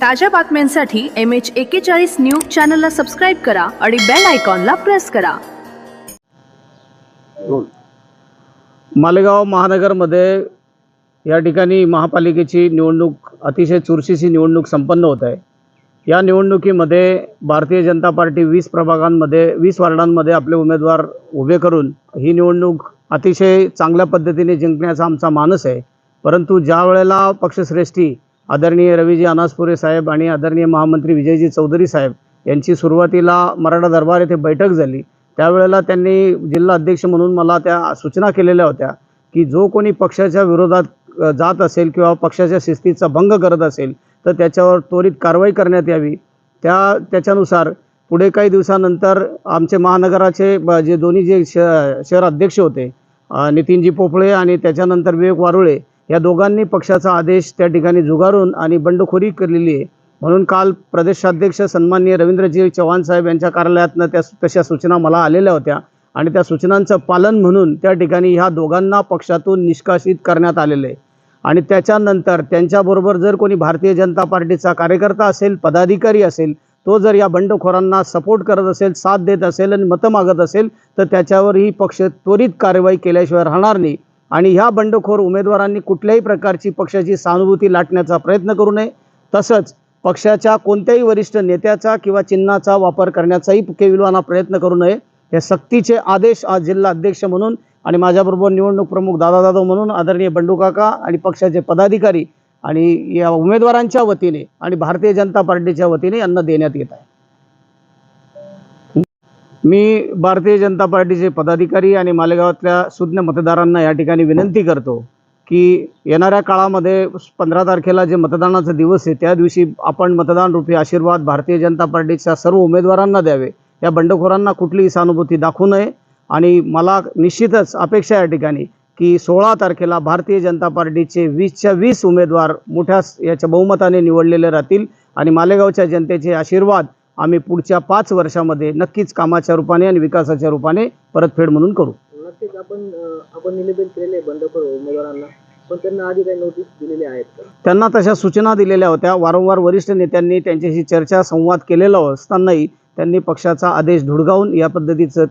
ताज्या बातम्यांसाठी MH41 news चॅनलला सबस्क्राईब करा आणि बेल आयकॉनला प्रेस करा। मालेगाव महानगरमध्ये या ठिकाणी महापालिकेची निवडणूक अतिशय चुरशीची निवडणूक संपन्न होत आहे। या निवडणुकीमध्ये भारतीय जनता पार्टी 20 प्रभागांमध्ये 20 वार्डांमध्ये आपले उमेदवार उभे करून ही निवडणूक अतिशय चांगल्या पद्धतीने जिंकण्याचा आमचा मानस आहे। परंतु ज्या वेळेला पक्षश्रेष्ठी आदरणीय रवीजी अनासपुरे साहेब आणि आदरणीय महामंत्री विजयजी चौधरी साहेब यांची सुरुवातीला मराठा दरबार येथे बैठक झाली, त्यावेळेला त्यांनी जिल्हा अध्यक्ष म्हणून मला त्या सूचना केलेल्या होत्या की जो कोणी पक्षाच्या विरोधात जात असेल किंवा पक्षाच्या शिस्तीचा भंग करत असेल तर त्याच्यावर त्वरित कारवाई करण्यात यावी। त्याच्यानुसार पुढे काही दिवसानंतर आमचे महानगराचे जे दोन्ही जे शहर अध्यक्ष होते नितीनजी पोफळे आणि त्याच्यानंतर विवेक वारुळे या दोघांनी पक्षाचा आदेश त्या ठिकाणी जुगारून आणि बंडखोरी केलेली आहे। म्हणून काल प्रदेशाध्यक्ष सन्माननीय रवींद्रजी चव्हाण साहेब यांच्या कार्यालयातनं तशा सूचना मला आलेल्या होत्या आणि त्या सूचनांचं पालन म्हणून त्या ठिकाणी ह्या दोघांना पक्षातून निष्कासित करण्यात आलेले आहे। आणि त्याच्यानंतर त्यांच्याबरोबर जर कोणी भारतीय जनता पार्टीचा कार्यकर्ता असेल, पदाधिकारी असेल, तो जर या बंडखोरांना सपोर्ट करत असेल, साथ देत असेल आणि मतं मागत असेल तर त्याच्यावरही पक्ष त्वरित कारवाई केल्याशिवाय राहणार नाही। आणि ह्या बंडखोर उमेदवारांनी कुठल्याही प्रकारची पक्षाची सहानुभूती लाटण्याचा प्रयत्न करू नये, तसंच पक्षाच्या कोणत्याही वरिष्ठ नेत्याचा किंवा चिन्हाचा वापर करण्याचाही केविलवाना प्रयत्न करू नये। हे सक्तीचे आदेश आज जिल्हा अध्यक्ष म्हणून आणि माझ्याबरोबर निवडणूक प्रमुख दादा जाधव म्हणून आदरणीय बंडू काका आणि पक्षाचे पदाधिकारी आणि या उमेदवारांच्या वतीने आणि भारतीय जनता पार्टीच्या वतीने यांना देण्यात येत आहे। मी भारतीय जनता पार्टीचे पदाधिकारी आणि मालेगावातल्या सुज्ञ मतदारांना या ठिकाणी विनंती करतो की येणाऱ्या काळामध्ये 15 तारखेला जे मतदानाचा दिवस आहे त्या दिवशी आपण मतदान रूपी आशीर्वाद भारतीय जनता पार्टीच्या सर्व उमेदवारांना द्यावे। या बंडखोरांना कुठलीही सहानुभूती दाखवू नये आणि मला निश्चितच अपेक्षा या ठिकाणी की 16 तारखेला भारतीय जनता पार्टीचे 20च्या 20 उमेदवार मोठ्या याच्या बहुमताने निवडलेले राहतील आणि मालेगावच्या जनतेचे आशीर्वाद आम्ही पुढच्या 5 वर्षामध्ये नक्कीच कामाच्या रूपाने आणि विकासाच्या रूपाने परतफेड म्हणून करू। नक्कीच आपण निलंबित केलेले बंडखोर उमेदवारांना, पण त्यांना आधी काही नोटीस दिलेली आहेत का? त्यांना तशा सूचना दिलेल्या होत्या। वारंवार वरिष्ठ नेत्यांनी त्यांच्याशी चर्चा संवाद केलेला असतानाही त्यांनी पक्षाचा आदेश धुडकावून या पद्धतीचं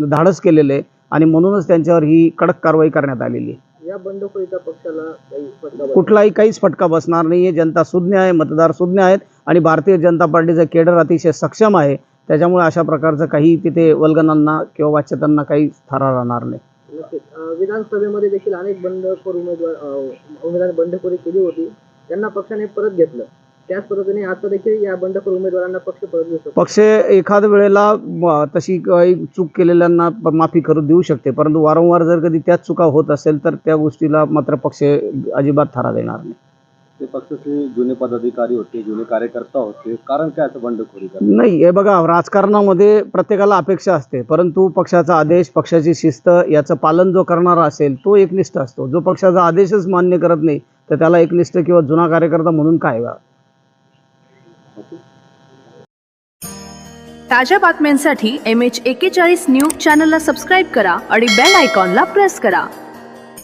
धाडस केलेलं आहे आणि म्हणूनच त्यांच्यावर ही कडक कारवाई करण्यात आलेली आहे। या बंडखोरीचा पक्षाला काहीच फटका बसणार नाही। जनता सुज्ञ आहे, मतदार सुज्ञ आहेत आणि भारतीय जनता पार्टीचं केडर अतिशय सक्षम आहे, त्याच्यामुळे अशा प्रकारचं काही तिथे वल्गनांना किंवा वाच्यतांना काही थारा राहणार नाही। नक्कीच विधानसभेमध्ये देखील अनेक बंडखोर उमेदवार बंडखोरी केली होती, त्यांना पक्षाने परत घेतलं। त्याच पद्धतीने आता देखील या बंडखोर उमेदवारांना पक्ष परत देऊ शकतो। पक्ष एखाद्या वेळेला तशी काही चूक केलेल्यांना माफी करू देऊ शकते, परंतु वारंवार जर कधी त्याच चुका होत असेल तर त्या गोष्टीला मात्र पक्ष अजिबात थारा देणार नाही। ते पक्षाचे जुने पदाधिकारी होते, जुने कार्यकर्ता होते, कारण काय असं बंडखोरी नाही? हे बघा, राजकारणामध्ये प्रत्येकाला अपेक्षा असते, परंतु पक्षाचा आदेश, पक्षाची शिस्त याचं पालन जो करणारा असेल तो एकनिष्ठ असतो। जो पक्षाचा आदेशच मान्य करत नाही तर त्याला एकनिष्ठ किंवा जुना कार्यकर्ता म्हणून काय? ताज्या बातम्यांसाठी MH41 न्यूज चॅनलला सबस्क्राईब करा आणि बेल आयकॉनला प्रेस करा।